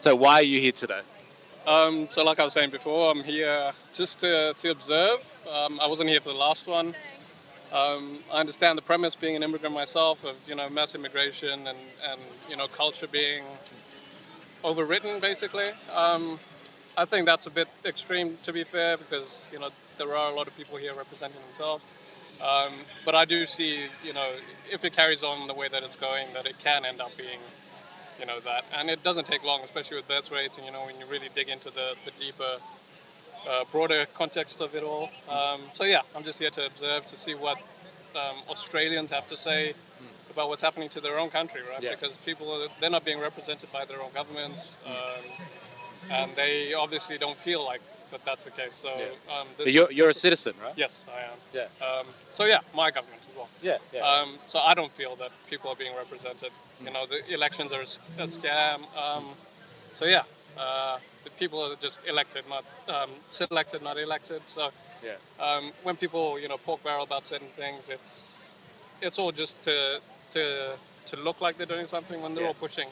So why are you here today? So like I was saying before, I'm here just to observe. I wasn't here for the last one. I understand the premise, being an immigrant myself, of mass immigration and culture being overwritten basically. I think that's a bit extreme, to be fair, because there are a lot of people here representing themselves. But I do see, if it carries on the way that it's going, that it can end up being that, and it doesn't take long, especially with birth rates, and when you really dig into the deeper, broader context of it all. So yeah, I'm just here to observe, to see what Australians have to say about what's happening to their own country, right? Yeah. Because they're not being represented by their own governments, and they obviously don't feel like that's the case. So Yeah. this You're a citizen, right? yes, I am. Yeah. So yeah, my government as well. Yeah. Yeah. So I don't feel that people are being represented. The elections are a scam. So yeah, the people are just elected, not selected, not elected. So Yeah. when people pork barrel about certain things, it's all just to to look like they're doing something when they're Yeah. all pushing.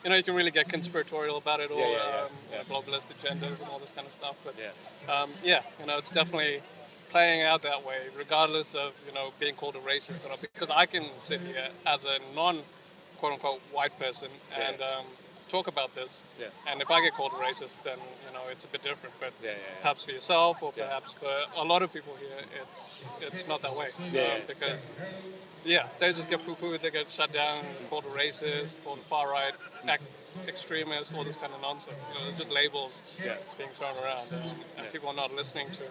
You can really get conspiratorial about it all, Yeah. globalist agendas and all this kind of stuff. But Yeah. yeah, it's definitely playing out that way, regardless of being called a racist or not. Because I can sit here as a non quote unquote white person Yeah. and talk about this, Yeah. and if I get called a racist, then it's a bit different. But Yeah. perhaps for yourself, or Yeah. perhaps for a lot of people here, it's not that way. Yeah. Because yeah, they just get poo-pooed, they get shut down, called a racist, called a far right, extremist, all this kind of nonsense. They're just labels Yeah. being thrown around, and people are not listening to.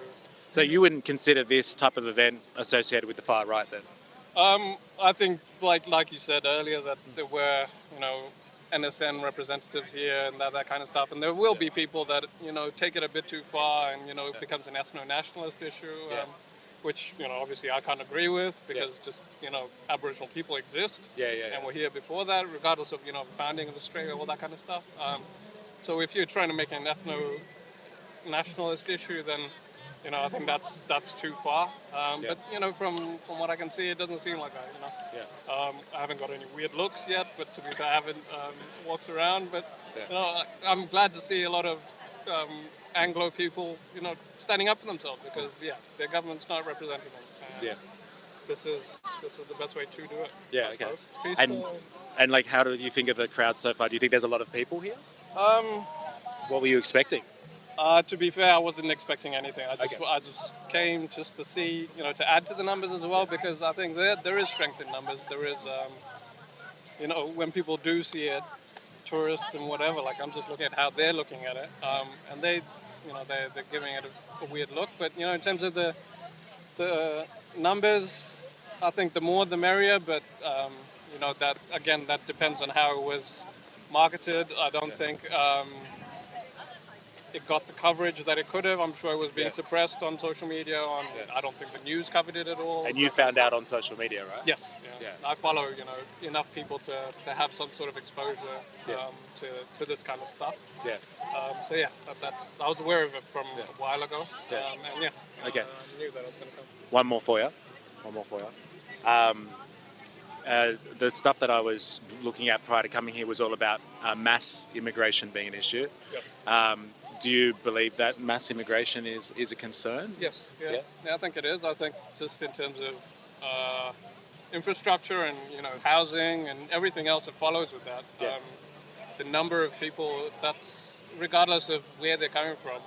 So you wouldn't consider this type of event associated with the far right then? I think, like you said earlier, that there were NSN representatives here and that kind of stuff, and there will be people that take it a bit too far, and it becomes an ethno-nationalist issue, which obviously I can't agree with, because just Aboriginal people exist, and were here before that, regardless of the founding of Australia, all that kind of stuff. So if you're trying to make an ethno-nationalist issue, then I think that's too far. But from what I can see, it doesn't seem like that. I haven't got any weird looks yet, but to be fair, I haven't walked around. But I'm glad to see a lot of um, Anglo people, standing up for themselves, because their government's not representing them. And Yeah. this is the best way to do it. Yeah. I Okay. suppose. It's And peaceful. like, how do you think of the crowd so far? Do you think there's a lot of people here? Um, What were you expecting? To be fair, I wasn't expecting anything. Okay. I just came just to see, to add to the numbers as well, because I think there is strength in numbers. There is, when people do see it, tourists and whatever. Like, I'm just looking at how they're looking at it, and they're giving it a weird look. But in terms of the numbers, I think the more the merrier. But that again, that depends on how it was marketed. I don't think. It got the coverage that it could have. I'm sure it was being suppressed on social media. I don't think the news covered it at all. And you found out on social media, right? Yes. Yeah. I follow enough people to have some sort of exposure to this kind of stuff. Yeah. So yeah, I was aware of it from a while ago. Yeah. And yeah. Okay. I knew that it was going to come. One more for you. The stuff that I was looking at prior to coming here was all about mass immigration being an issue. Yes. Do you believe that mass immigration is a concern? Yes. Yeah. I think it is. I think just in terms of infrastructure and housing and everything else that follows with that. The number of people, that's regardless of where they're coming from,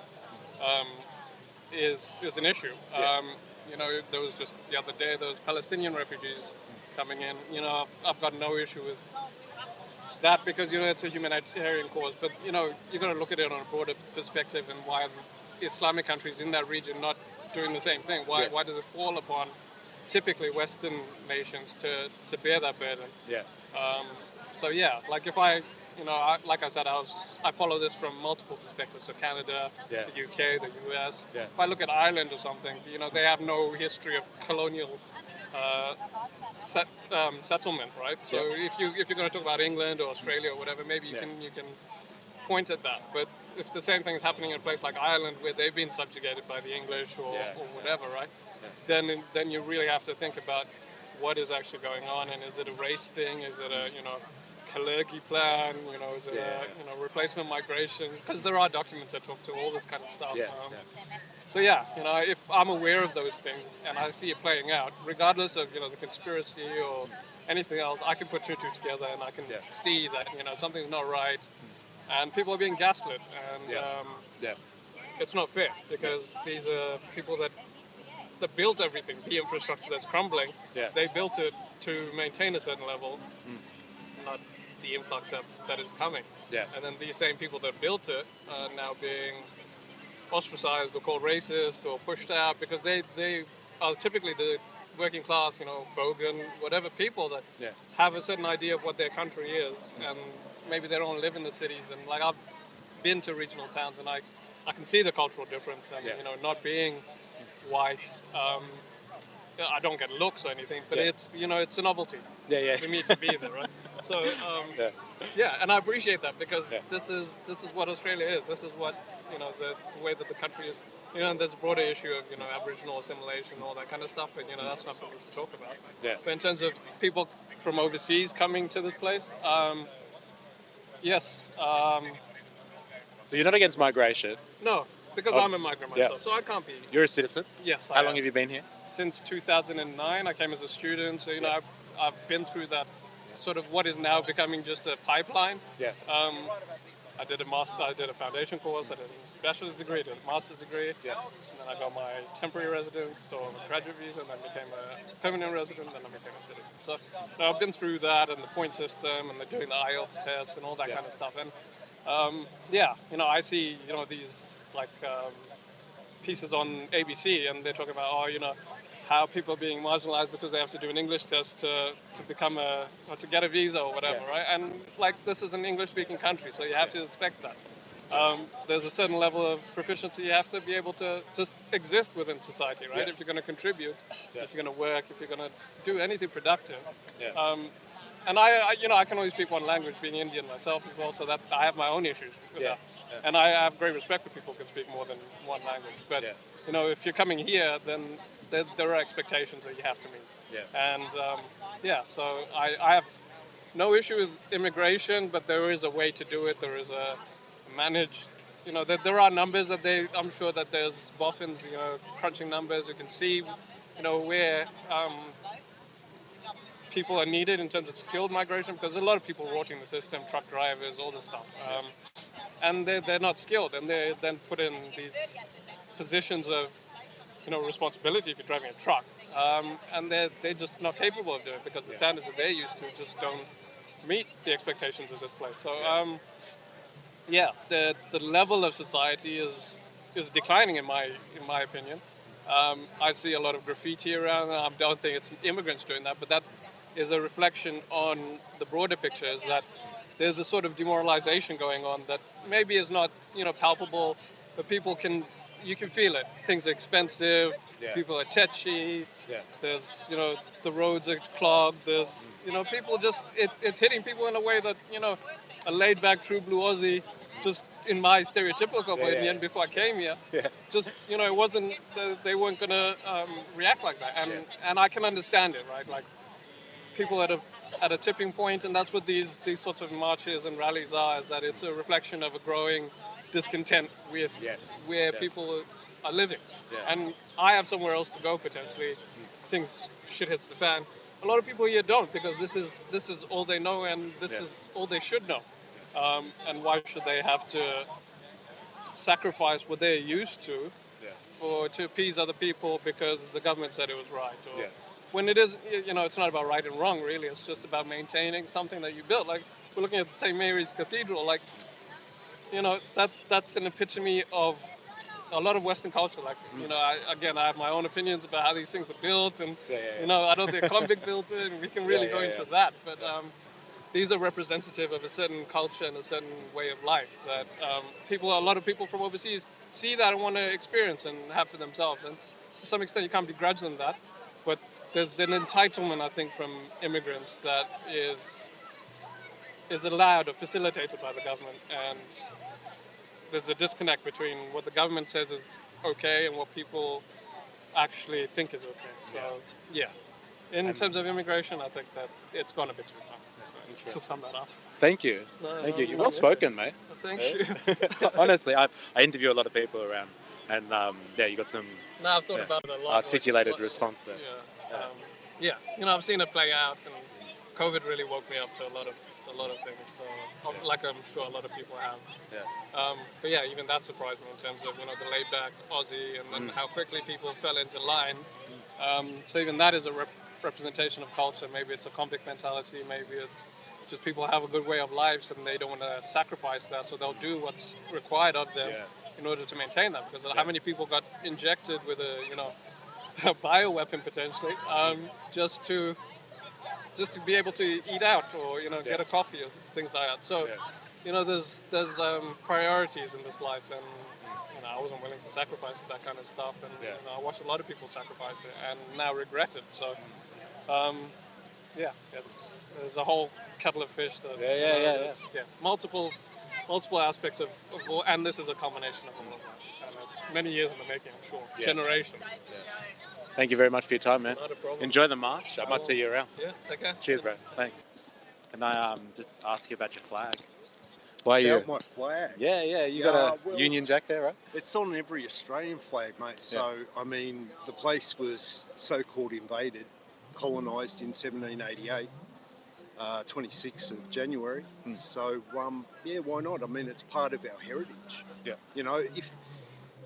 is an issue. There was just the other day those Palestinian refugees coming in. I've got no issue with that, because it's a humanitarian cause. But you've got to look at it on a broader perspective, and why Islamic countries in that region not doing the same thing. Why does it fall upon typically Western nations to bear that burden? Yeah. So yeah, like if like I said, I follow this from multiple perspectives. So Canada, the UK, the US. Yeah. If I look at Ireland or something, they have no history of colonial settlement, right? So if you're going to talk about England or Australia or whatever, maybe you can point at that. But if the same thing is happening in a place like Ireland, where they've been subjugated by the English or whatever, right? Then you really have to think about what is actually going on, and is it a race thing? Is it a Kalergi plan, is it Yeah. replacement migration? Because there are documents that talk to all this kind of stuff. Yeah. So yeah, if I'm aware of those things and I see it playing out, regardless of the conspiracy or anything else, I can put two and two together and I can Yeah. see that something's not right, and people are being gaslit, and Yeah. Yeah. it's not fair because these are people that built everything, the infrastructure that's crumbling. Yeah. They built it to maintain a certain level, not the influx that is coming. Yeah. And then these same people that built it are now being ostracized or called racist or pushed out because they are typically the working class, Bogan, whatever people that Yeah. have a certain idea of what their country is, and maybe they don't live in the cities. And like I've been to regional towns, and I can see the cultural difference, and Yeah. not being white. I don't get looks or anything, but Yeah. it's a novelty Yeah. Yeah. for me to be there, right? So Yeah. yeah, and I appreciate that because Yeah. this is what Australia is. This is what the way that the country is. And there's a broader issue of Aboriginal assimilation and all that kind of stuff, and that's not what we can talk about. Yeah. But in terms of people from overseas coming to this place, yes, So you're not against migration. no, because Oh, I'm a migrant yeah. myself, so I can't be. You're a citizen. Yes, How long have you been here? Since 2009, I came as a student, so Yeah. I've been through that sort of what is now becoming just a pipeline. Yeah. I did a foundation course, I did a bachelor's degree, I did a master's degree, Yeah. and then I got my temporary residence or graduate visa, and then became a permanent resident, and then I became a citizen. So I've been through that and the point system and doing the IELTS test and all that Yeah. kind of stuff. And yeah, I see these like pieces on ABC, and they're talking about how people are being marginalized because they have to do an English test to become or to get a visa or whatever, Yeah. right? And like this is an English-speaking country, so you have to expect that. There's a certain level of proficiency you have to be able to just exist within society, right? Yeah. If you're going to contribute, Yeah. if you're going to work, if you're going to do anything productive. Yeah. And I can only speak one language, being Indian myself as well, so that I have my own issues with Yeah. that. Yeah. And I have great respect for people who can speak more than one language. But Yeah. if you're coming here, then there are expectations that you have to meet. Yeah. And yeah, so I have no issue with immigration, but there is a way to do it. There is a managed, there are numbers that I'm sure that there's boffins, crunching numbers. You can see, where people are needed in terms of skilled migration, because there's a lot of people rotting the system, truck drivers, all this stuff. And they're not skilled, and they're then put in these positions of responsibility if you're driving a truck, and they're just not capable of doing it because the standards that they're used to just don't meet the expectations of this place. So yeah, the level of society is declining in my opinion. I see a lot of graffiti around. I don't think it's immigrants doing that, but that is a reflection on the broader picture. Is that there's a sort of demoralization going on that maybe is not palpable, but you can feel it. Things are expensive. Yeah. People are tetchy. Yeah. There's the roads are clogged. There's people just it's hitting people in a way that a laid back true blue Aussie, just in my stereotypical opinion before I came here, Yeah. just it wasn't they weren't gonna react like that, and I can understand it, right? Like people at a tipping point, and that's what these sorts of marches and rallies are, is that it's a reflection of a growing discontent with where people are living. Yeah. And I have somewhere else to go potentially. Shit hits the fan. A lot of people here don't, because this is all they know, and this is all they should know. And why should they have to sacrifice what they're used to to appease other people because the government said it was right? Or when it is, it's not about right and wrong, really. It's just about maintaining something that you built. Like we're looking at St. Mary's Cathedral. Like that's an epitome of a lot of Western culture. Like I have my own opinions about how these things were built, and I don't think Columbus built it, and we can really go into that. But these are representative of a certain culture and a certain way of life that a lot of people from overseas see that and want to experience and have for themselves. And to some extent, you can't begrudge them that. But there's an entitlement, I think, from immigrants that is allowed or facilitated by the government, and there's a disconnect between what the government says is okay and what people actually think is okay. So yeah, in terms of immigration, I think that it's gone a bit too far. to sum that up. Thank you. No, Thank no, you. You're no, well spoken, mate. Thank you. Honestly, I interview a lot of people around, and yeah, you got some No, I've thought yeah, about it a lot. articulated like, response there. Yeah, I've seen it play out, and COVID really woke me up to a lot of things. So, like I'm sure a lot of people have. Yeah. But yeah, even that surprised me in terms of the laid back Aussie, and then how quickly people fell into line. So even that is a representation of culture. Maybe it's a convict mentality. Maybe it's just people have a good way of life, and they don't want to sacrifice that, so they'll do what's required of them in order to maintain that. Because how many people got injected with a bioweapon potentially, just to be able to eat out, or get a coffee or things like that. So there's priorities in this life, and I wasn't willing to sacrifice that kind of stuff, and I watched a lot of people sacrifice it and now regret it. So there's a whole kettle of fish that multiple aspects of and this is a combination of all of that, and it's many years in the making, I'm sure. Generations. Thank you very much for your time, man. Not a problem. Enjoy the march. I might see you around. Yeah, take care. Cheers, bro. Thanks. Can I just ask you about your flag? Why are you? About my flag. Yeah, you got a Union Jack there, right? It's on every Australian flag, mate. So, I mean, the place was so-called invaded, colonised in 1788, 26th of January. So, why not? I mean, it's part of our heritage. Yeah.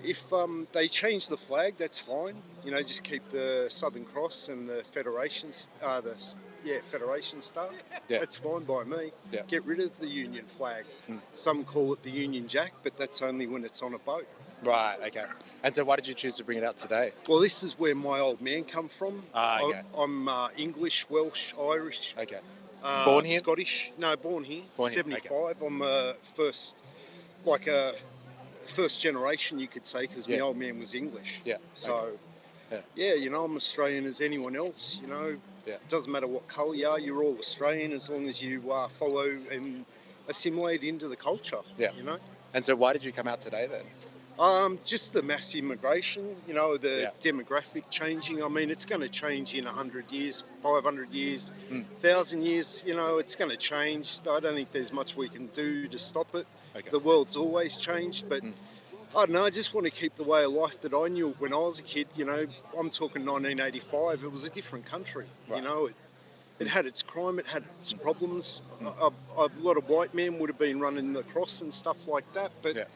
If they change the flag, that's fine. Just keep the Southern Cross and the Federation Star. Yeah. That's fine by me. Yeah. Get rid of the Union flag. Some call it the Union Jack, but that's only when it's on a boat. Right. Okay. And so, why did you choose to bring it out today? Well, this is where my old man come from. Okay. I'm English, Welsh, Irish. Okay. Born here? Scottish. No, born here. Born here, 75. okay. I'm first generation, you could say, because my old man was English. Yeah. So, I'm Australian as anyone else. It doesn't matter what colour you are. You're all Australian as long as you follow and assimilate into the culture. Yeah. And so, why did you come out today then? Just the mass immigration, the demographic changing. I mean, it's going to change in 100 years, 500 years, 1,000 years. It's going to change. I don't think there's much we can do to stop it. Okay. The world's always changed, but I don't know. I just want to keep the way of life that I knew when I was a kid. I'm talking 1985. It was a different country. Right. It had its crime, it had its problems. A lot of white men would have been running across and stuff like that, but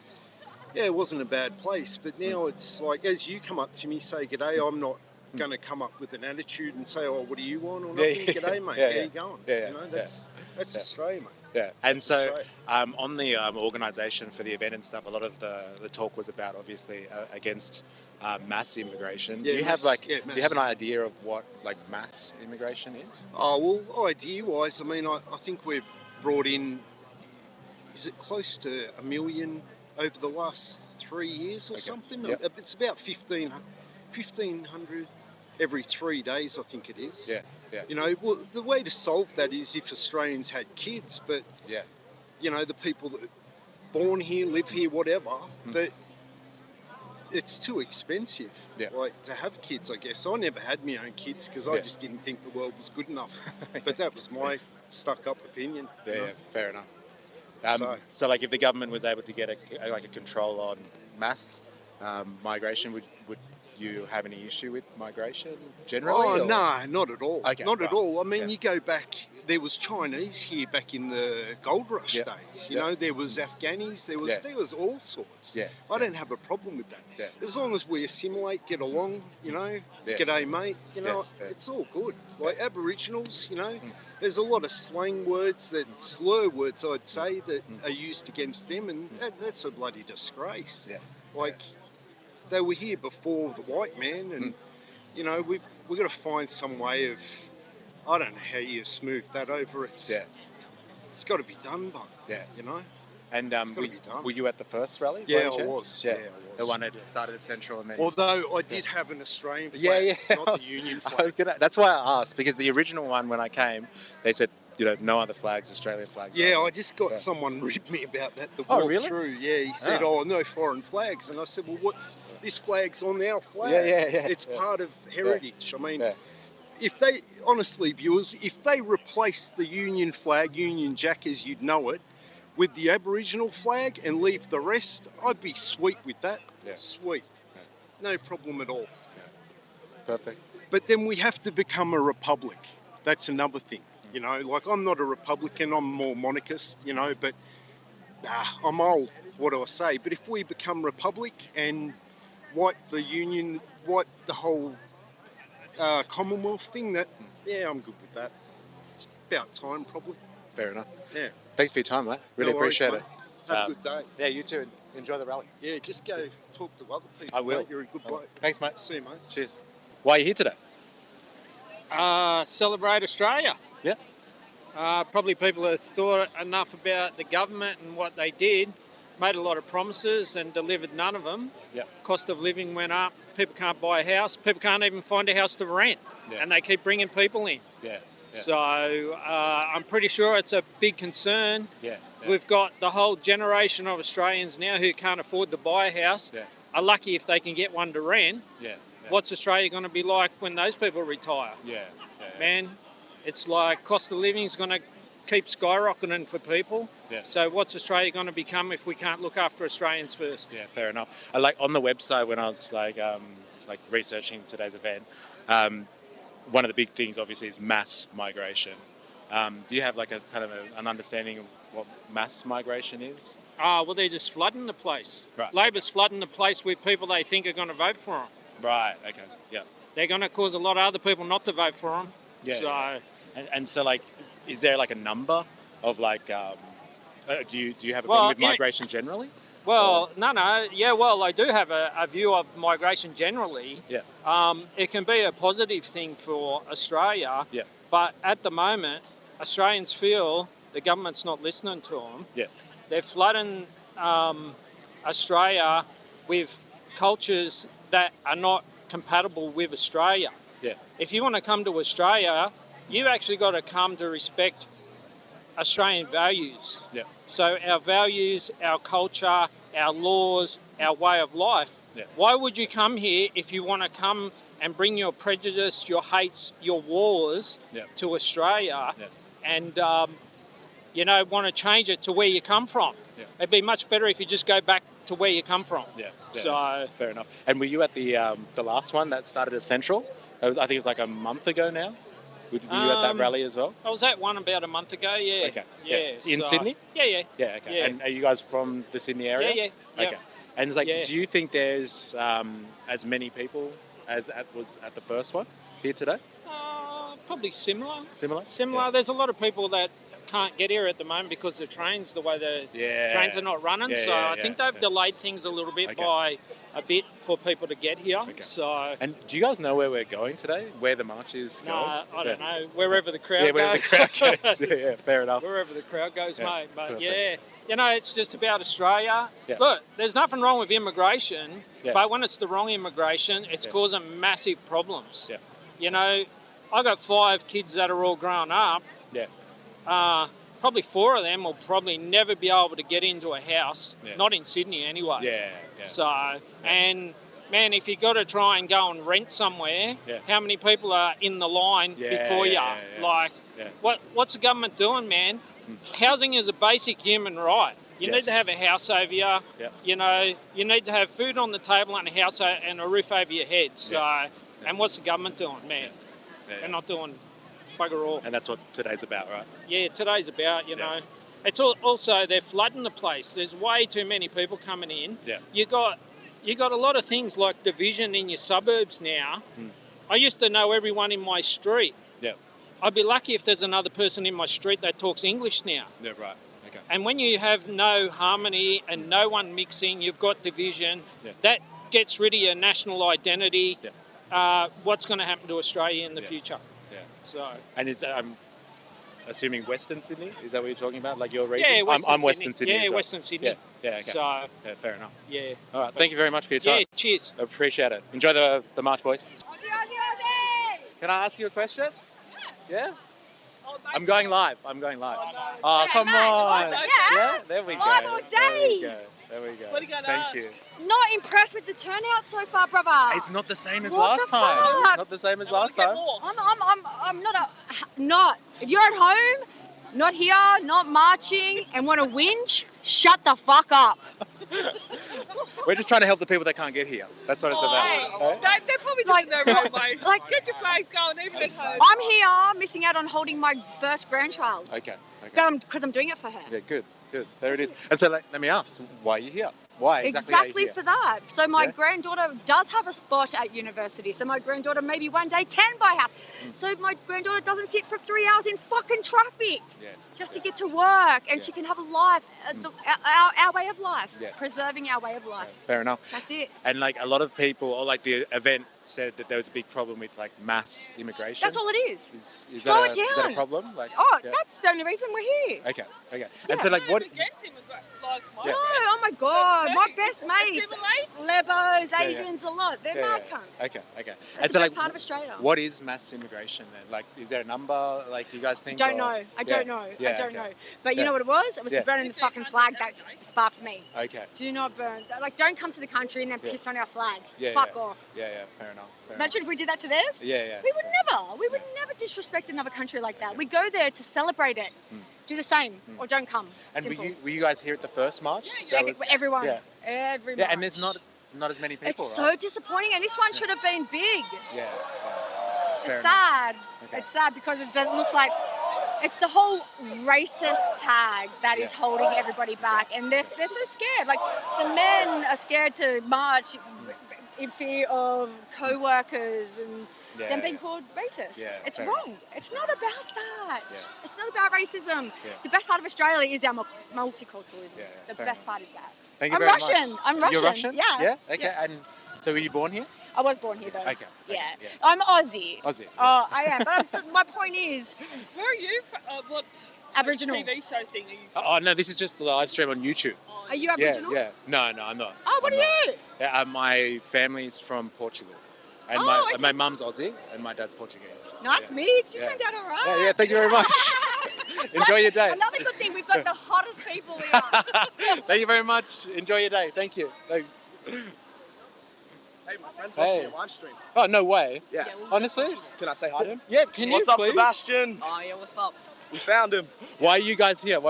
it wasn't a bad place. But now it's like, as you come up to me, say g'day, I'm not going to come up with an attitude and say, oh, what do you want or nothing. G'day, mate. How you going? That's Australia, mate. Yeah, and so on the organisation for the event and stuff, a lot of the talk was about obviously against mass immigration. Yeah, do you have an idea of what mass immigration is? Oh well, idea-wise, I mean, I think we've brought in, is it close to 1 million over the last 3 years or something? Yep. It's about 1,500 every 3 days, I think it is. Yeah. Well, the way to solve that is if Australians had kids, but the people that born here, live here, whatever, but it's too expensive, to have kids, I guess. I never had my own kids because I just didn't think the world was good enough. But that was my stuck-up opinion. Yeah, fair enough. So if the government was able to get a control on mass migration, would you have any issue with migration generally? Oh, no, not at all. Okay, not at all. I mean, you go back, there was Chinese here back in the gold rush days. There was Afghanis, there was all sorts. I don't have a problem with that. As long as we assimilate, get along, g'day, mate, it's all good. Like Aboriginals, there's a lot of slang words, slur words, I'd say, that are used against them, and that's a bloody disgrace. They were here before the white man, and we've got to find some way of, I don't know how you smooth that over. It's got to be done, but And were you at the first rally? Yeah, I was. Yeah, I was. The one that started at Central and then. Although I did have an Australian flag, not the Union flag. That's why I asked, because the original one when I came, they said no other flags, Australian flags. Yeah, I just got someone ribbed me about that. Really? Through. Yeah, he said, no foreign flags. And I said, well, this flag's on our flag. Yeah. It's part of heritage. I mean, if they, honestly, viewers, if they replace the Union flag, Union Jack as you'd know it, with the Aboriginal flag and leave the rest, I'd be sweet with that. Yeah. Sweet. Yeah. No problem at all. Yeah. Perfect. But then we have to become a republic. That's another thing. You know, like I'm not a Republican, I'm more monarchist, you know, but I'm old, what do I say? But if we become republic and wipe the whole Commonwealth thing, yeah, I'm good with that. It's about time, probably. Fair enough. Yeah. Thanks for your time, mate. Really appreciate it. Have a good day. Yeah, you too. Enjoy the rally. Yeah, just go talk to other people. I will. Mate. You're a good bloke. Thanks, mate. See you, mate. Cheers. Why are you here today? Celebrate Australia. Yeah. Probably people have thought enough about the government and what they did, made a lot of promises and delivered none of them. Yeah. Cost of living went up. People can't buy a house. People can't even find a house to rent. Yeah. And they keep bringing people in. Yeah. Yeah. So I'm pretty sure it's a big concern. Yeah. We've got the whole generation of Australians now who can't afford to buy a house. Yeah. Are lucky if they can get one to rent. Yeah. What's Australia going to be like when those people retire? Yeah. Man, it's like cost of living is going to keep skyrocketing for people. Yeah. So what's Australia going to become if we can't look after Australians first? Yeah, fair enough. I like on the website when I was like researching today's event, one of the big things obviously is mass migration. Do you have like a kind of an understanding of what mass migration is? Well, they're just flooding the place. Right. Labor's flooding the place with people they think are going to vote for them. Right. Okay. Yeah. They're going to cause a lot of other people not to vote for them. Yeah. So. Yeah. And so like, is there like a number of like, do you have a problem with migration generally? Well, no. Yeah, well, I do have a view of migration generally. Yeah. It can be a positive thing for Australia. Yeah. But at the moment, Australians feel the government's not listening to them. Yeah. They're flooding Australia with cultures that are not compatible with Australia. Yeah. If you want to come to Australia, you've actually got to come to respect Australian values. Yeah. So our values, our culture, our laws, our way of life. Yeah. Why would you come here if you want to come and bring your prejudice, your hates, your wars to Australia and, want to change it to where you come from? Yeah. It'd be much better if you just go back to where you come from. Yeah. So fair enough. And were you at the last one that started at Central? I think it was like a month ago now. Were you at that rally as well? I was at one about a month ago, yeah. Okay. Yeah. In Sydney? Yeah. Yeah, okay. Yeah. And are you guys from the Sydney area? Yeah. Okay. And it's like, do you think there's as many people as was at the first one here today? Probably similar. Similar? Yeah. There's a lot of people that can't get here at the moment because the trains, the way the trains are not running. I think they've delayed things a little bit by a bit for people to get here. Okay. So. And do you guys know where we're going today? Where the march is going? No, I don't know. Wherever the crowd goes. Wherever the crowd goes. Yeah, fair enough. Wherever the crowd goes, mate. But perfect. it's just about Australia. Yeah. Look, there's nothing wrong with immigration, Yeah. but when it's the wrong immigration, it's causing massive problems. Yeah. I got 5 kids that are all grown up. Yeah. Probably 4 of them will probably never be able to get into a house, not in Sydney anyway. Yeah. So, and man, if you got to try and go and rent somewhere, how many people are in the line before you? Like, what's the government doing, man? Housing is a basic human right. You need to have a house over you. Yeah. You need to have food on the table and a house and a roof over your head. So, and what's the government doing, man? They're not doing bugger all. And that's what today's about, right? Yeah, today's about, you know. It's also they're flooding the place. There's way too many people coming in. Yeah. You got a lot of things like division in your suburbs now. I used to know everyone in my street. Yeah. I'd be lucky if there's another person in my street that talks English now. Yeah, right. Okay. And when you have no harmony and no one mixing, you've got division. Yeah. That gets rid of your national identity. Yeah. What's going to happen to Australia in the future? Yeah. So. And it's assuming Western Sydney, is that what you're talking about? Like your region? Yeah, I'm Western Sydney. Yeah, as well. Western Sydney. Yeah, okay. So. Yeah, fair enough. Yeah. All right, thank you very much for your time. Yeah, cheers. I appreciate it. Enjoy the march, boys. Can I ask you a question? Yeah? I'm going live. Oh, come on. Yeah. Yeah, there we go. Live all day. There we go. Thank you. Not impressed with the turnout so far, brother. It's not the same as What last the time. fuck? It's not the same as last time. I'm not. If you're at home, not here, not marching, and want to whinge, shut the fuck up. We're just trying to help the people that can't get here. That's what it's about. They're probably doing their right way. Like, get your flags going, even at home. I'm here, missing out on holding my first grandchild. Okay. Because I'm doing it for her. Yeah, good. There it is. And so let me ask, why are you here? Why exactly are you here? For that. So my granddaughter does have a spot at university. So my granddaughter maybe one day can buy a house. So my granddaughter doesn't sit for 3 hours in fucking traffic just to get to work, and she can have a life, our way of life, preserving our way of life. Fair enough. That's it. And like a lot of people, or like the event said that there was a big problem with like mass immigration. That's all it is. Is Slow that it down. Is that a problem? Like, that's the only reason we're here. Okay. And so like what? No, oh my God, my best mates, Lebos, Asians, a lot. They're mad cunts. Okay. That's And the so best like, part of Australia. what is mass immigration then? Like, is there a number? Like, you guys think? I don't know. I don't know. But you know what it was? It was the burning the fucking flag that sparked me. Okay. Do not burn. Like, don't come to the country and then piss on our flag. Yeah, Fuck off. Yeah. Fair enough. Imagine if we did that to theirs. Yeah. We would never disrespect another country like that. We go there to celebrate it. Do the same or don't come. And Simple. were you guys here at the first march? Everyone. Yeah. Every Yeah, march. and there's not as many people, It's right? so disappointing, and this one should have been big. Yeah. It's sad. Okay. It's sad because it looks like it's the whole racist tag that is holding everybody back, and they're so scared. Like the men are scared to march in fear of co-workers and them being called racist. Yeah, it's fair wrong. It's not about that. Yeah. It's not about racism. Yeah. The best part of Australia is our multiculturalism. Yeah, the fair best enough. part is that. Thank you I'm very Russian. much. I'm Russian. You're Russian? Yeah. Yeah. Okay. Yeah. And so were you born here? I was born here though. Okay. Yeah. Yeah. I'm Aussie. Aussie. Oh, I am. But my point is, Where are you? What Aboriginal. TV show thing are you from? Oh no, this is just the live stream on YouTube. Are you Aboriginal? Yeah. No, I'm not. Oh, what are you? Yeah, my family's from Portugal, and my mum's Aussie and my dad's Portuguese. Nice meet. You turned out all right. Yeah. Thank you very much. Enjoy your day. Another good thing, we've got the hottest people here. Thank you very much. Enjoy your day. Thank you. Hey, my friend's watching your live stream. Oh, no way. Yeah. Honestly? Can I say hi to him? Yeah, can you What's up, please? Sebastian? Oh yeah, what's up? We found him. Why are you guys here?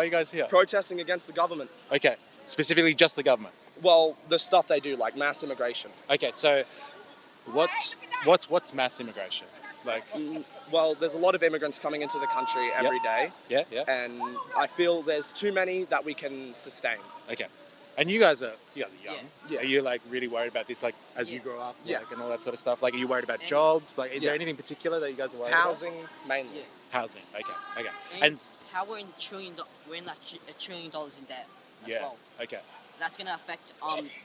Protesting against the government. Okay. Specifically just the government. Well, the stuff they do, like mass immigration. Okay, so what's mass immigration? Like, well, there's a lot of immigrants coming into the country every day. Yeah. And I feel there's too many that we can sustain. Okay. And you guys are young. Yeah. Are you like really worried about this, like as you grow up, Yes. like, and all that sort of stuff? Like, are you worried about jobs? Like, is there anything particular that you guys are worried Housing, mainly. Yeah. about? Housing. Okay. And how we're in we're in like $1 trillion in debt as well. Okay. That's gonna affect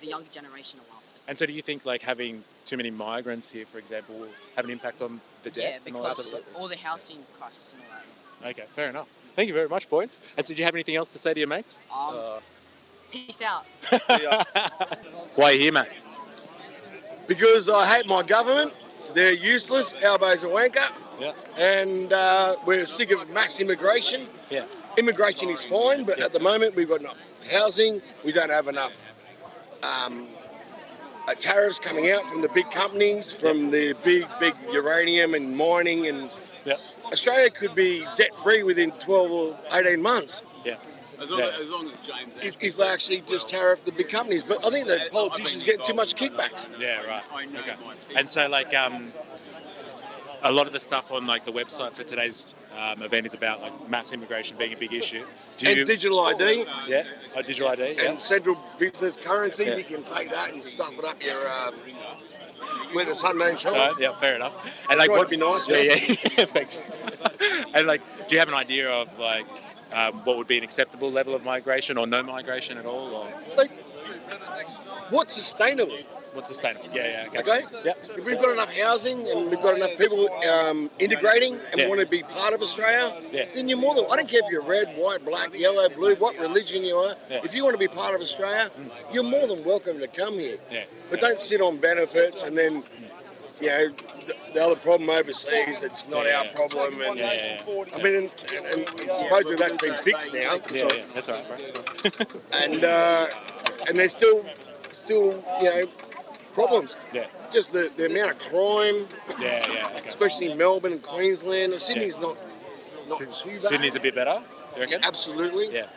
the younger generation a lot. And so, do you think like having too many migrants here, for example, will have an impact on the debt? Yeah, and all that because sort of stuff? all the housing crisis and all that. Okay, fair enough. Thank you very much, boys. And so, do you have anything else to say to your mates? Peace out. Why are you here, mate? Because I hate my government. They're useless. Albo's a wanker. Yeah. And we're sick of mass immigration. Yeah. Immigration is fine, but at the moment we've got enough housing. We don't have enough tariffs coming out from the big companies, from the big uranium and mining. And Australia could be debt-free within 12 or 18 months. Yeah. As long as James... If they actually just tariff the big companies. But I think the politicians are getting too much kickbacks. Yeah, right. Okay. And so, like, a lot of the stuff on like the website for today's event is about like mass immigration being a big issue. And digital ID. Yeah, digital ID. And central business currency. You can take that and stuff it up your where the sun don't shine. Yeah, fair enough. And like, what be nice. Yeah. Thanks. And like, do you have an idea of like what would be an acceptable level of migration, or no migration at all, or like, what's sustainable? What's sustainable? Yeah. Okay. Yeah. If we've got enough housing and we've got enough people integrating and want to be part of Australia, then you're more than. I don't care if you're red, white, black, yellow, blue, what religion you are. Yeah. If you want to be part of Australia, you're more than welcome to come here. Yeah. But don't sit on benefits and then, you know, the other problem overseas, it's not our problem. And I mean, and supposedly that's been fixed now. Yeah, that's all right, bro. And there's still, you know, problems. Yeah. Just the amount of crime. Okay. Especially in Melbourne and Queensland. Sydney's not too bad. Sydney's a bit better, you reckon? Absolutely. Yeah.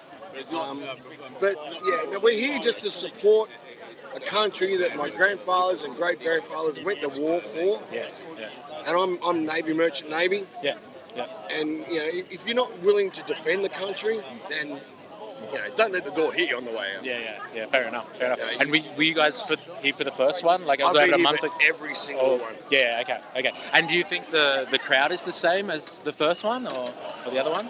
But yeah, no, we're here just to support a country that my grandfathers and great grandfathers went to war for. Yes. Yeah. And I'm Navy, Merchant Navy. Yeah. And you know, if you're not willing to defend the country, then you know, don't let the door hit you on the way out. Yeah. Fair enough. Yeah, And were you guys here for the first one? Like I was I've over been a here month for every single one. Yeah. Okay. And do you think the crowd is the same as the first one or the other one?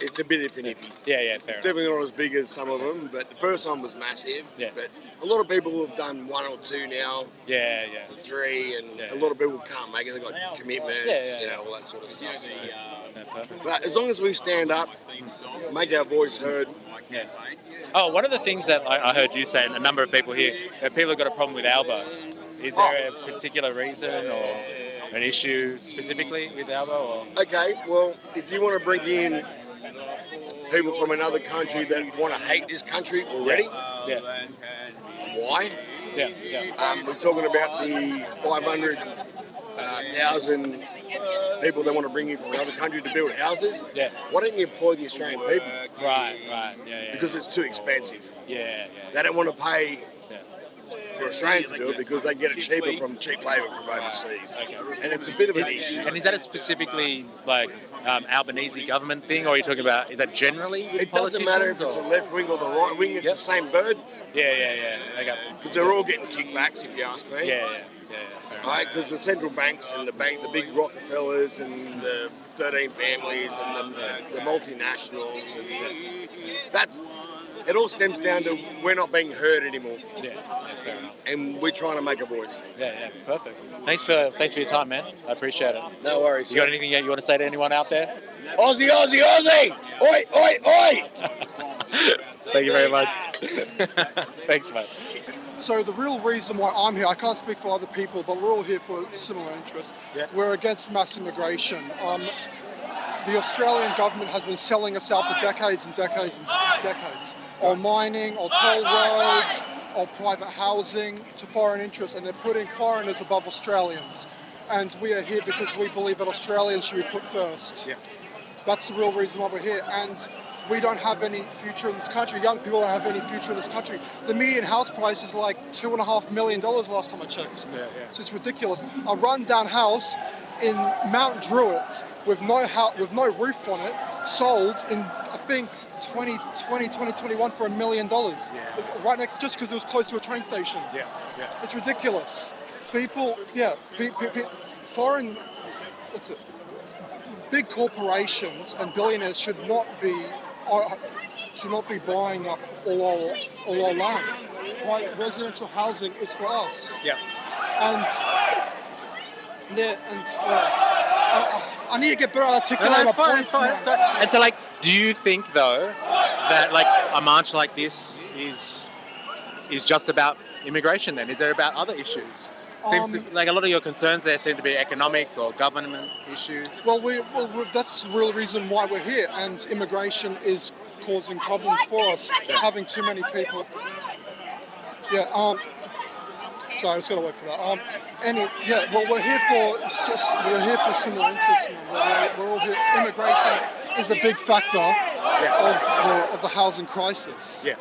It's a bit iffy. Yeah, fair enough. Definitely not as big as some of them, but the first one was massive. Yeah. But a lot of people have done 1 or 2 now. Yeah. 3, and a lot of people can't make it. They've got commitments, you know, all that sort of stuff. So. Perfect. But as long as we stand up, make our voice heard. Yeah. Oh, one of the things that I heard you say, and a number of people here, that people have got a problem with Albo. Is there a particular reason or an issue specifically with Albo? Or? Okay, well, if you want to bring in people from another country that want to hate this country already, why? We're talking about the 500,000 people that want to bring in from another country to build houses. Yeah. Why don't you employ the Australian people? Right. Because it's too expensive. Yeah. They don't want to pay for Australians to do it because they get it cheaper from cheap labour from overseas. Okay. And it's a bit of an issue. And is that a specifically like Albanese government thing, or are you talking about, is that generally with It doesn't matter if it's a left wing or the right wing, it's the same bird. Yeah. Okay. Because they're all getting kickbacks, if you ask me. Yeah. Right, because the central banks and the big Rockefellers and the 13 families and the multinationals, and it all stems down to we're not being heard anymore. Yeah, fair enough. And we're trying to make a voice. Yeah, perfect. Thanks for your time, man. I appreciate it. No worries. You got anything you want to say to anyone out there? Aussie! Oi! Thank you very much. Thanks, mate. So the real reason why I'm here, I can't speak for other people, but we're all here for similar interests. Yeah. We're against mass immigration. The Australian government has been selling us out for decades and decades and decades. On mining, on toll roads, on private housing to foreign interests, and they're putting foreigners above Australians. And we are here because we believe that Australians should be put first. Yeah. That's the real reason why we're here. And we don't have any future in this country. Young people don't have any future in this country. The median house price is like $2.5 million last time I checked. Yeah. So it's ridiculous. A rundown house in Mount Druitt with no roof on it sold in, I think, 2021 for $1 million. Yeah. Right next, just because it was close to a train station. Yeah. It's ridiculous. People, foreign, what's it? Big corporations and billionaires should not be buying up all our land. Right? Residential housing is for us. Yeah. I need to get better articulating my points. And so, like, do you think though that like a march like this is just about immigration? Then is there about other issues? Seems like a lot of your concerns there seem to be economic or government issues. Well, that's the real reason why we're here, and immigration is causing problems for us. Having too many people. Yeah. Sorry, I was gonna wait for that. We're here for similar interests. We're all here. Immigration is a big factor of the housing crisis. Yes.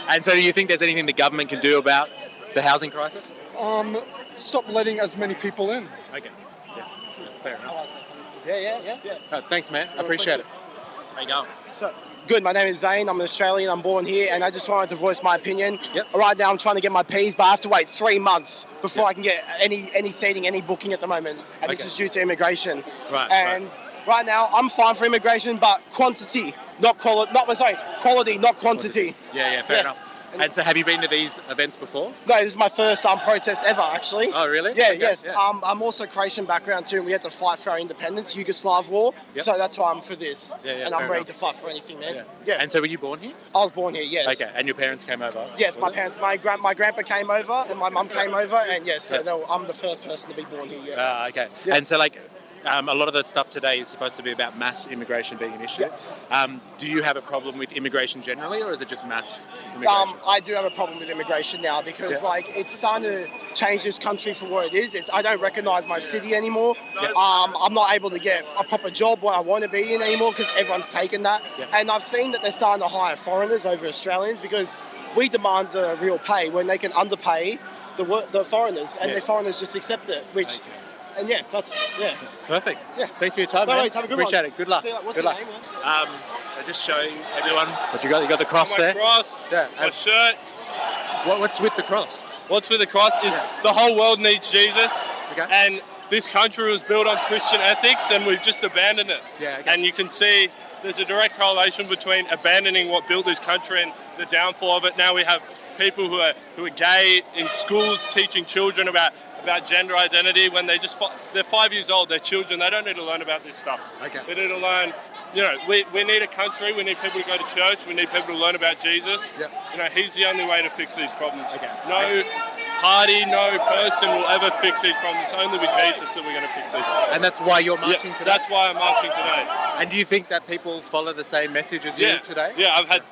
And so, do you think there's anything the government can do about the housing crisis? Stop letting as many people in. Okay. Yeah. Fair enough. Yeah. Thanks, man. I appreciate it. How you going? So, good. My name is Zane. I'm an Australian. I'm born here, and I just wanted to voice my opinion. Yep. Right now, I'm trying to get my P's, but I have to wait 3 months before I can get any seating, any booking at the moment, and this is due to immigration. Right. And right now, I'm fine for immigration, but quality, not quantity. Yeah. Fair enough. And so have you been to these events before? No, this is my first protest ever, actually. Oh, really? Yeah, Okay, yes. yeah. I'm also Croatian background too, and we had to fight for our independence, Yugoslav war. Yep. So that's why I'm for this. Yeah, and I'm fair ready enough. to fight for anything, man. Yeah. Yeah. And so were you born here? I was born here, yes. Okay, and your parents came over? Yes, my was it? parents, my grandpa came over, and my mum came over, and yes, so I'm the first person to be born here, yes. Ah, okay. Yeah. And so, like, a lot of the stuff today is supposed to be about mass immigration being an issue. Do you have a problem with immigration generally, or is it just mass immigration? I do have a problem with immigration now because, like, it's starting to change this country for what it is. I don't recognise my city anymore. I'm not able to get a proper job where I want to be in anymore because everyone's taken that. And I've seen that they're starting to hire foreigners over Australians because we demand real pay when they can underpay the foreigners, and the foreigners just accept it, which... And Perfect. Yeah. Thanks for your time, No man. worries, have a good Appreciate one. it. Good luck. See you later. What's Good your luck. name, man? I'll just show everyone what you got. You got the cross my there. cross, Yeah. my shirt. What's with the cross? What's with the cross is the whole world needs Jesus, Okay. and this country was built on Christian ethics, and we've just abandoned it. Yeah. Okay. And you can see there's a direct correlation between abandoning what built this country and the downfall of it. Now we have people who are gay in schools teaching children about gender identity when they're 5 years old. They're children. They don't need to learn about this stuff. Okay. They need to learn. We need a country. We need people to go to church. We need people to learn about Jesus. Yeah. He's the only way to fix these problems. Okay. No party, no person will ever fix these problems. It's only with Jesus that we're going to fix these problems. And that's why you're marching today? That's why I'm marching today. And do you think that people follow the same message as you today? Yeah, I've had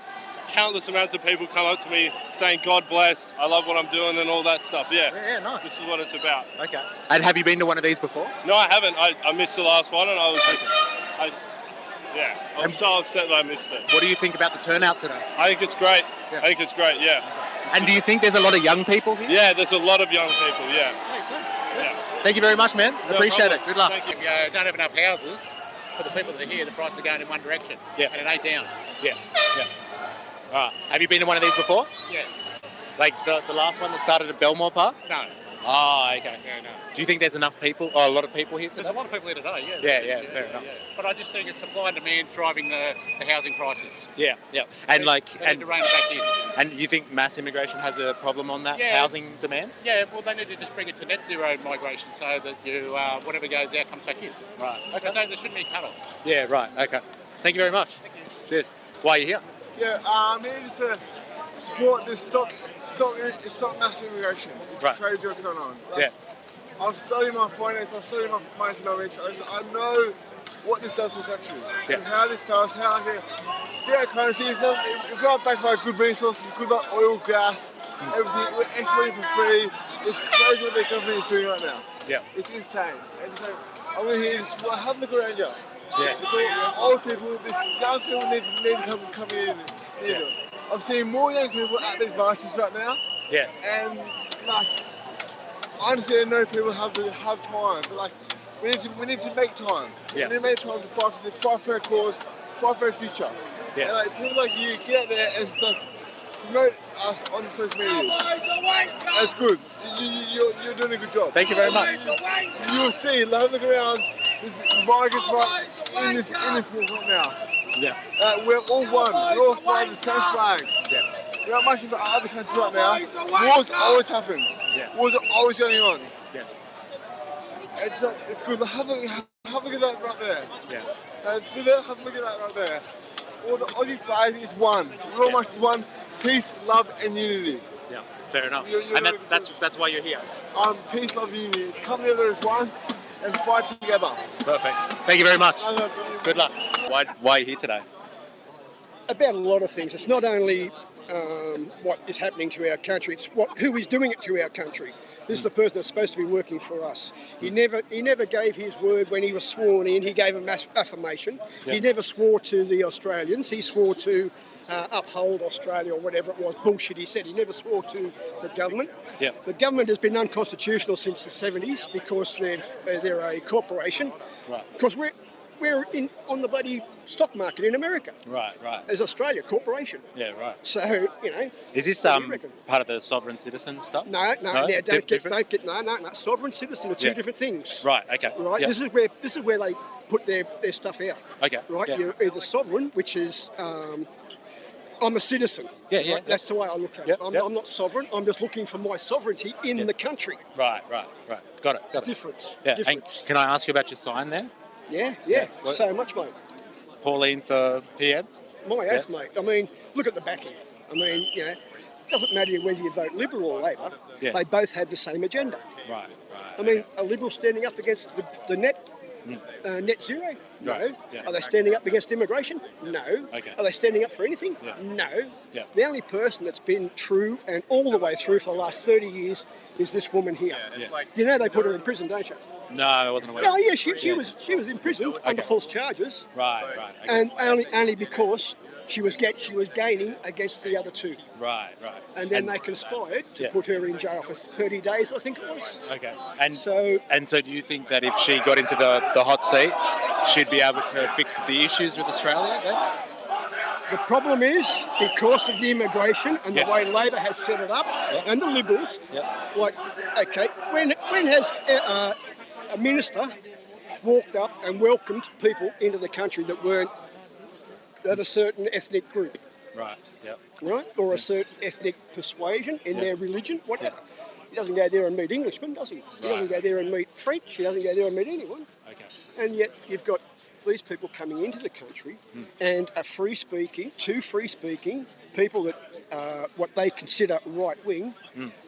countless amounts of people come up to me saying, God bless, I love what I'm doing and all that stuff. Yeah, nice. This is what it's about. Okay. And have you been to one of these before? No, I haven't. I missed the last one and I was I'm so upset that I missed it. What do you think about the turnout today? I think it's great. I think it's great, yeah. And do you think there's a lot of young people here? Yeah, there's a lot of young people, yeah. Thank you very much, man. Appreciate it. Good luck. Thank you. If you don't have enough houses for the people that are here, the price is going in one direction. Yeah. And it ain't down. Yeah. All right. Have you been to one of these before? Yes. Like the last one that started at Belmore Park? No. Oh, okay. Yeah, no. Do you think there's enough people, or a lot of people here today? There's a lot of people here today, yeah. Fair enough. But I just think it's supply and demand driving the housing prices. Yeah. And They need to rein it back in. And you think mass immigration has a problem on that housing demand? Yeah, well, they need to just bring it to net zero migration so that you whatever goes out comes back in. Right. Okay. But there shouldn't be a cut-off. Yeah, right. Okay. Thank you very much. Thank you. Cheers. Why are you here? Yeah, I'm here to support this stop mass immigration. It's crazy what's going on. I've studied my finance, I've studied my economics. I know what this does to a country and how this does, how I can get a currency. If we're not backed by good resources, good like oil, gas, everything, we're exporting for free. It's crazy what the government is doing right now. Yeah. It's insane. And so I'm here to support. Have a look around here. Yeah. It's all old people, this young people need to come in. I'm seeing more young people at these marches right now. Yeah. And like, I understand no people have time, but like, we need to make time. Yeah. We need to make time to fight for a cause, fight for a future. Yes. And like people like you get out there and like promote us on the social medias. That's good. You're doing a good job. Thank you very much. You'll see. Have a look around. There's migrants right in this war right now. Yeah. We're all one. We're all flying the same flag. Yeah. We're not much for other countries right now. Wars always happen. Yeah. Wars are always going on. Yes. It's good. Have a look at that right there. Yeah. Have a look at that right there. All the Aussie flag is one. We're all much as one. Peace, love, and unity. Yeah. Fair enough. You're And that's why you're here. Peace, love, unity. Come together as one and fight together. Perfect. Thank you very much. Good luck. Why are you here today? About a lot of things. It's not only what is happening to our country, it's who is doing it to our country. This is the person that's supposed to be working for us. He never gave his word when he was sworn in. He gave a mass affirmation. He never swore to the Australians. He swore to uphold Australia or whatever it was. Bullshit, he said. He never swore to the government. Yeah. The government has been unconstitutional since the 70s because they're a corporation. Right. Because we're on the bloody stock market in America. Right. As Australia corporation. Yeah, right. So, Is this part of the sovereign citizen stuff? No, it's don't get different? no. Sovereign citizen are two different things. Right. Okay. Right. Yeah. This is where they put their stuff out. Okay. Right. Yeah. You're either sovereign, which is I'm a citizen. Yeah. Right? That's the way I look at it. I'm not sovereign. I'm just looking for my sovereignty in the country. Right. Got it. Difference. Yeah. Difference. And can I ask you about your sign there? Yeah. So much, mate. Pauline for PM? My ass, mate. I mean, look at the backing. I mean, it doesn't matter whether you vote Liberal or Labor. Yeah. They both have the same agenda. Right. I mean, are Liberals standing up against the net zero? No. Right. Yeah. Are they standing up against immigration? No. Okay. Are they standing up for anything? Yeah. No. Yeah. The only person that's been true and all the way through for the last 30 years is this woman here. Yeah. They put her in prison, don't you? No, I wasn't aware. No, yeah, she was in prison under false charges. Right. Okay. And only because she was gaining against the other two. Right. And then they conspired to put her in jail for 30 days, I think it was. Okay. And so do you think that if she got into the hot seat, she'd be able to fix the issues with Australia then? The problem is, because of the immigration and the way Labor has set it up, and the Liberals, when has a minister walked up and welcomed people into the country that weren't of a certain ethnic group? Right. Yep. Right? Or a certain ethnic persuasion in their religion, whatever. He doesn't go there and meet Englishmen, does he? He doesn't go there and meet French. He doesn't go there and meet anyone. Okay. And yet you've got these people coming into the country and two free-speaking people that what they consider right-wing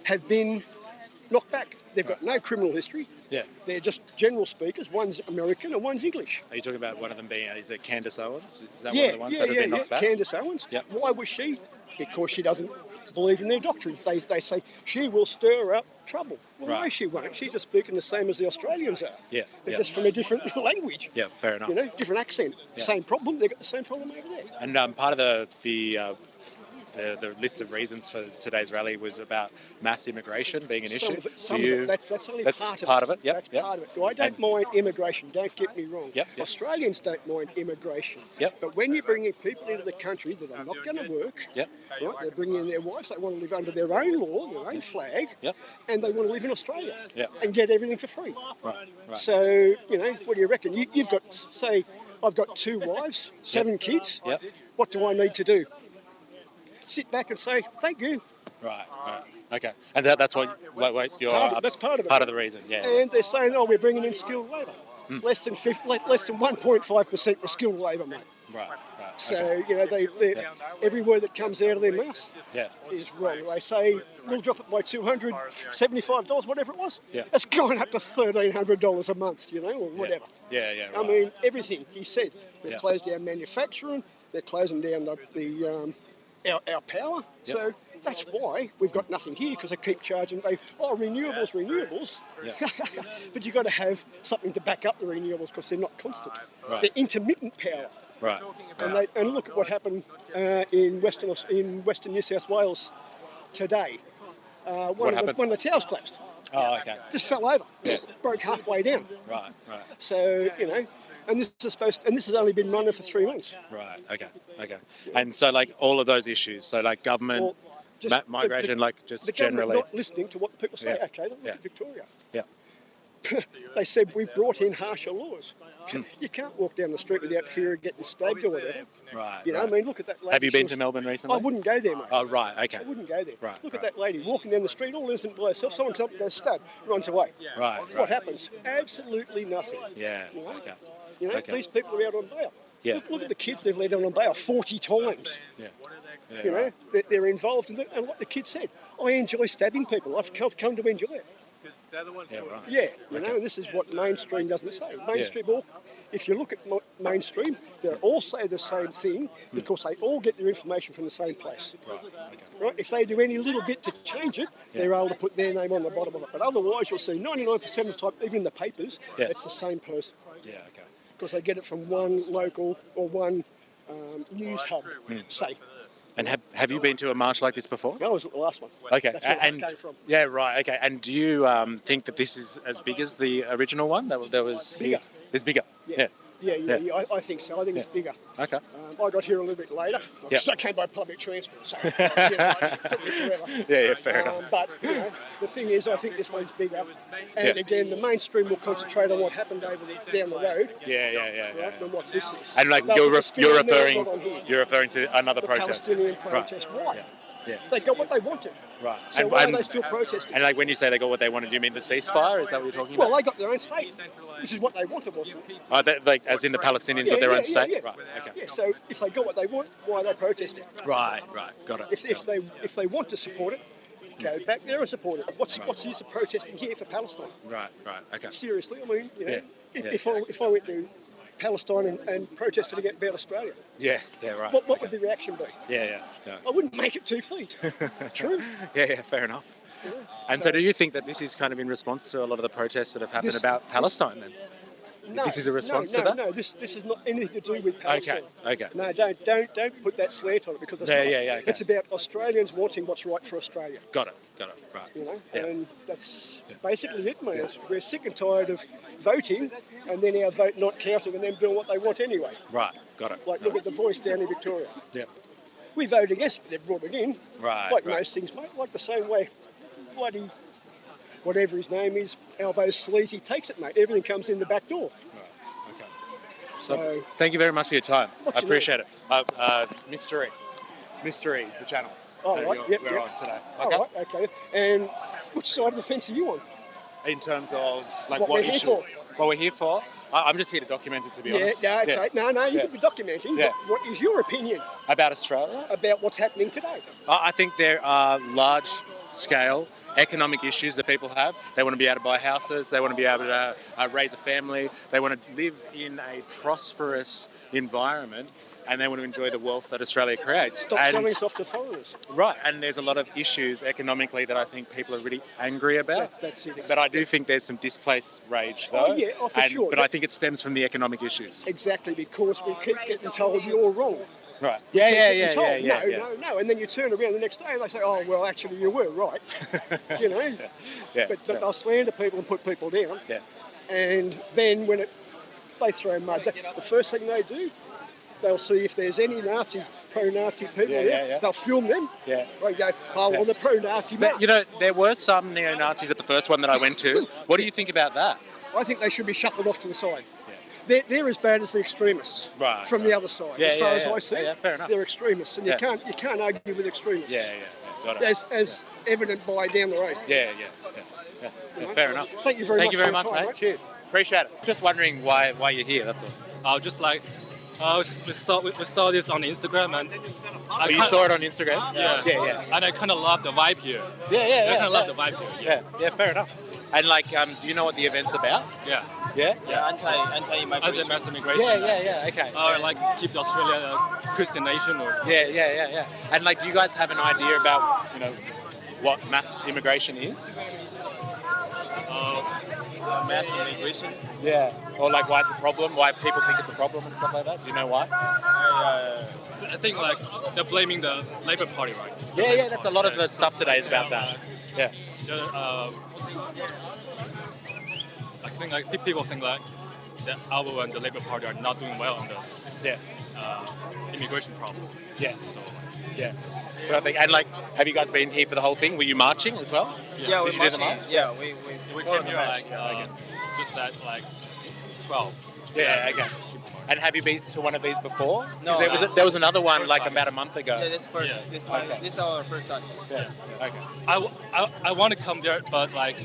have been knocked back. They've got no criminal history. Yeah. They're just general speakers. One's American and one's English. Are you talking about one of them being, is it Candace Owens? Is that one of the ones that have been knocked back? Candace Owens. Yep. Why was she? Because she doesn't believe in their doctrines. They say she will stir up trouble. Well, no, she won't. She's just speaking the same as the Australians are. Yeah. They're just from a different language. Yeah, fair enough. Different accent. Yeah. Same problem. They've got the same problem over there. And part of the list of reasons for today's rally was about mass immigration being an issue. That's only that's part of it. Yep. That's part of it. I don't mind immigration. Don't get me wrong. Yep. Australians don't mind immigration. Yep. But when you're bringing people into the country that are not going to work, yep. Right, they're bringing in their wives. They want to live under their own law, their own flag, yep. and they want to live in Australia yep. and get everything for free. Right. So what do you reckon? You've got, say, I've got 2 wives, 7 kids. Yep. What do I need to do? Sit back and say, thank you. Right. Okay. And that's what you're that's part of it. Part of the reason, yeah. And they're saying, we're bringing in skilled labour. Less than 1.5% were skilled labour, mate. Right. So, every word that comes out of their mouth is wrong. They say, we'll drop it by $275, whatever it was. Yeah. It's going up to $1,300 a month, or whatever. Yeah. Right. I mean, everything, he said. They've Yeah. closed down manufacturing, they're closing down our power. Yep. So that's why we've got nothing here, because they keep charging. Renewables. Yeah. But you've got to have something to back up the renewables, because they're not constant. Right. They're intermittent power. Right. And look at what happened in Western New South Wales today. One of the towers collapsed. Oh, okay. Just fell over. Yeah. Broke halfway down. Right. So and this has only been running for 3 months. Right. Okay. And so, all of those issues, so government, migration, just the generally. Not listening to what people say. Yeah. Okay, look at Victoria. Yeah. They said we've brought in harsher laws. You can't walk down the street without fear of getting stabbed or whatever. Right. I mean, look at that lady. Have you been to Melbourne recently? I wouldn't go there, mate. Oh, right. Okay. I wouldn't go there. Right. Look at that lady walking down the street, all innocent by herself. Someone comes up and goes, stab, runs away. Right. What happens? Absolutely nothing. Yeah. Okay. These people are out on bail. Yeah. Look at the kids they've let out on bail 40 times. Yeah. They're involved in it. And what the kid said, I enjoy stabbing people. I've come to enjoy it. Yeah, right. Yeah, and this is what mainstream doesn't say. Mainstream, if you look at mainstream, they all say the same thing because they all get their information from the same place. Right? If they do any little bit to change it, they're able to put their name on the bottom of it. But otherwise, you'll see 99% of the time, even in the papers, it's the same person. Yeah, okay. Because they get it from one local or one news hub, say. And have you been to a march like this before? No, I was at the last one. Okay. That's where I came from. Yeah, right. Okay. And do you think that this is as big as the original one? That was bigger. It's bigger. Yeah. I think so. I think it's bigger. Okay. I got here a little bit later. Yep. I came by public transport, so it took me forever. Yeah, fair enough. But the thing is, I think this one's bigger. And again, the mainstream will concentrate on what happened down the road. Yeah. Than what this is. And like you're referring to another the protest. Palestinian protest. Right. Why? Yeah. They got what they wanted. Right. So why are they still protesting? And like when you say they got what they wanted, do you mean the ceasefire? Is that what you're talking about? Well, they got their own state, which is what they wanted, wasn't it? Oh, like as in the Palestinians got their own state? Yeah. Right. Okay. Yeah. So if they got what they want, why are they protesting? Right. Got it. If they want to support it, go back there and support it. What's the use of protesting here for Palestine? Right. Okay. Seriously, I mean, if I went to Palestine and protested about Australia, Yeah, right. what would the reaction be? Yeah. I wouldn't make it 2 feet. True. Yeah, fair enough. Yeah. And so do you think that this is kind of in response to a lot of the protests that have happened about Palestine then? No, this is a response to that? No, this is not anything to do with Palestine. Okay. No, don't put that slant on it because it's not. Okay. It's about Australians wanting what's right for Australia. Got it. Right. And that's basically it, mate. We're sick and tired of voting and then our vote not counting and them doing what they want anyway. Right. Got it. Like look at the Voice down in Victoria. Yeah. We voted against it, but they've brought it in. Right. Like most things, mate. Like the same way bloody whatever his name is, Albo Sleazy takes it, mate. Everything comes in the back door. Right. Okay. So thank you very much for your time. I appreciate it. Mystery is the channel. Oh, right. We're on today. Okay. All right. Okay. And which side of the fence are you on? In terms of like what we're here for? What we're here for? I'm just here to document it, to be honest. Yeah, okay. No, you could be documenting. Yeah. But what is your opinion about Australia? About what's happening today? I think there are large-scale economic issues that people have. They want to be able to buy houses. They want to be able to raise a family. They want to live in a prosperous environment. And they want to enjoy the wealth that Australia creates. Stop selling stuff to foreigners. Right, and there's a lot of issues economically that I think people are really angry about. That's it. But I do think there's some displaced rage, though. For sure. But I think it stems from the economic issues. Exactly, because we keep getting told you're wrong. Right. No. And then you turn around the next day and they say, oh, well, actually, you were right. But they'll slander people and put people down. Yeah. And then when they throw mud, the first thing they do, they'll see if there's any Nazis, pro-Nazi people there. They'll film them. Yeah. They go, well, the pro-Nazi man. There were some neo-Nazis at the first one that I went to. What do you think about that? I think they should be shuffled off to the side. They're as bad as the extremists from the other side. As far as I see it, fair enough. They're extremists, and you can't argue with extremists. Got it. As evident by down the road. Yeah. Fair enough. Thank you very much, mate. Cheers. Appreciate it. Just wondering why you're here. That's all. Just like. We saw this on Instagram and you saw it on Instagram? Yeah. And I kind of love the vibe here. Yeah. I kind of love the vibe here. Yeah, fair enough. And like, do you know what the event's about? Yeah, anti-mass immigration. Yeah. Okay. Or like keep Australia a Christian nation. Or Yeah. And like, do you guys have an idea about what mass immigration is? Mass immigration? Yeah. Or like why it's a problem, why people think it's a problem and stuff like that. Do you know why? I think like they're blaming the Labour Party, right? Yeah. That's a lot of the stuff today is about that. Yeah. I think like people think like the Albo and the Labour Party are not doing well on the immigration problem. Yeah. So. Yeah. Perfect. And like, have you guys been here for the whole thing? Were you marching as well? Yeah, we're marching. Yeah, we came here like just at like 12. Yeah. Okay. And have you been to one of these before? No. There was another one like about a month ago. Yeah, this is our first time. Yeah. Okay. I want to come there, but like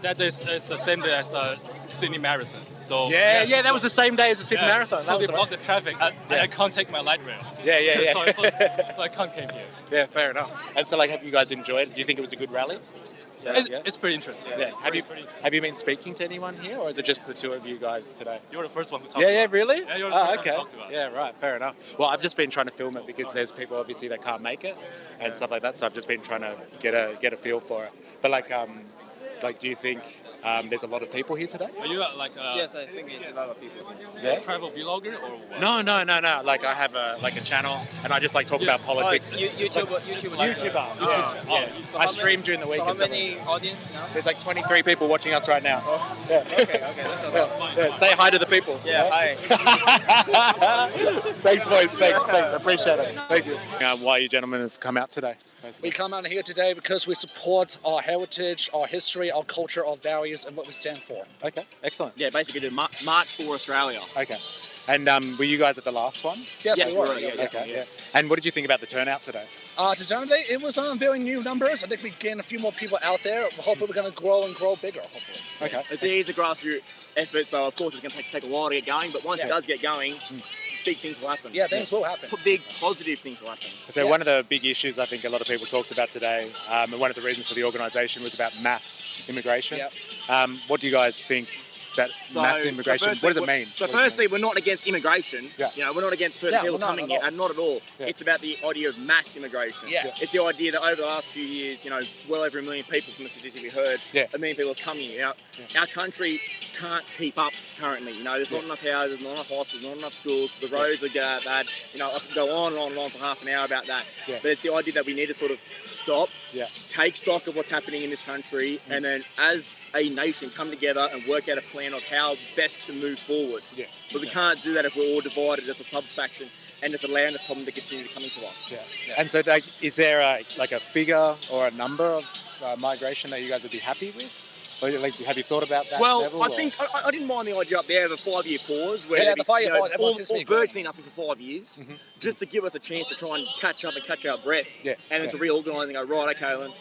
that is the same day as the Sydney Marathon. So that was the same day as the Sydney Marathon. So they blocked the traffic. I can't take my light rail. Yeah. So I can't come here. Yeah, fair enough. And so like, have you guys enjoyed it? Do you think it was a good rally? It's pretty interesting. Yeah. Have you been speaking to anyone here, or is it just the two of you guys today? You're the first one who talked to us. Yeah, really? Yeah, you're the first one who talked to us. Yeah, right, fair enough. Well, I've just been trying to film it because there's people obviously that can't make it and stuff like that, so I've just been trying to get a feel for it. But like, like, do you think there's a lot of people here today? Are you like Yes, I think there's a lot of people. Yeah. travel vlogger or what? No. Like, I have a channel, and I just like talk about politics. YouTuber. I stream during the week. So how and stuff. many audience now? There's like 23 people watching us right now. Yeah. Okay, that's a lot. Yeah, say hi to the people. Yeah, hi. Thanks, boys. Thanks. Appreciate it. Thank you. Why you gentlemen have come out today? We come out here today because we support our heritage, our history, our culture, our values, and what we stand for. Okay, excellent. Yeah, basically do March for Australia. Okay. And were you guys at the last one? Yes, we were. Yeah, Okay. yes. And what did you think about the turnout today? Today, it was very new numbers. I think we gained a few more people out there. Hopefully, we're going to grow and grow bigger, hopefully. Okay. It is a grassroots effort, so of course it's going to take a while to get going, but once it does get going, big things will happen. Yeah, things will happen. Big positive things will happen. So one of the big issues I think a lot of people talked about today, and one of the reasons for the organisation was about mass immigration. What do you guys think? That mass immigration, what does it mean? So firstly, we're not against immigration. Yeah. You know, we're not against certain people coming here, and not at all. Yeah. It's about the idea of mass immigration. Yes. It's the idea that over the last few years, you know, well over 1 million people from the statistic we heard, 1 million people have come here. Our country can't keep up currently. You know, there's not enough houses, not enough hospitals, not enough schools. The roads are bad. You know, I could go on and on and on for half an hour about that. Yeah. But it's the idea that we need to sort of stop, take stock of what's happening in this country, and then as a nation come together and work out a plan of how best to move forward. Yeah. But we can't do that if we're all divided as a sub-faction and just allowing the problem to continue to come into us. Yeah. And so, like, is there a figure or a number of migration that you guys would be happy with? Or, like, have you thought about that? Well, level, I think I didn't mind the idea up there of a 5-year pause, where the 5-year pause, or virtually nothing for 5 years, just to give us a chance to try and catch up and catch our breath, and then to reorganise and go, right, okay, Alan,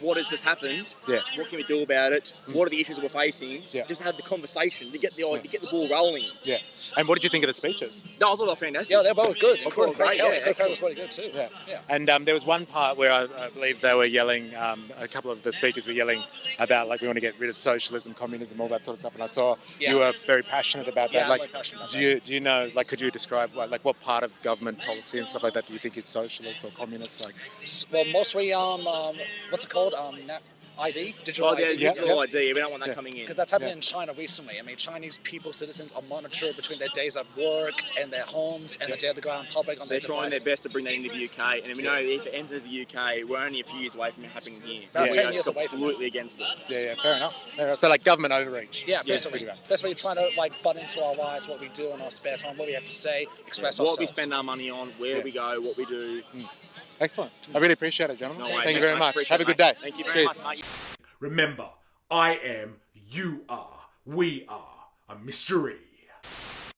what has just happened? What can we do about it? What are the issues we're facing? Just have the conversation to get the ball rolling. Yeah. And what did you think of the speeches? No, I thought they were fantastic. Yeah, they're both good. I thought they were great. That was really good too. Yeah. And there was one part where I believe they were yelling. A couple of the speakers were yelling about, like, we want to get rid of socialism, communism, all that sort of stuff. And I saw you were very passionate about that. Yeah, like, I'm very passionate about do you know? Like, could you describe what part of government policy and stuff like that do you think is socialist or communist? Like, well, mostly what's it called? ID, digital ID. Digital ID. We don't want that coming in. Because that's happening in China recently. I mean, Chinese people, citizens, are monitored between their days at work and their homes and the day they go out in public on their devices. They're trying their best to bring that into the UK, and we know if it enters the UK, we're only a few years away from it happening here. About 10 years away from it. Absolutely against it. Yeah, fair enough. So, like, government overreach. Yeah, basically. That's why you're trying to, like, butt into our lives, what we do in our spare time, what we have to say, express ourselves. What we spend our money on, where we go, what we do. Excellent. I really appreciate it, gentlemen. Thank you very much. Appreciate Have a good day. Thank you very much, mate. Remember, I am, you are, we are a mystery.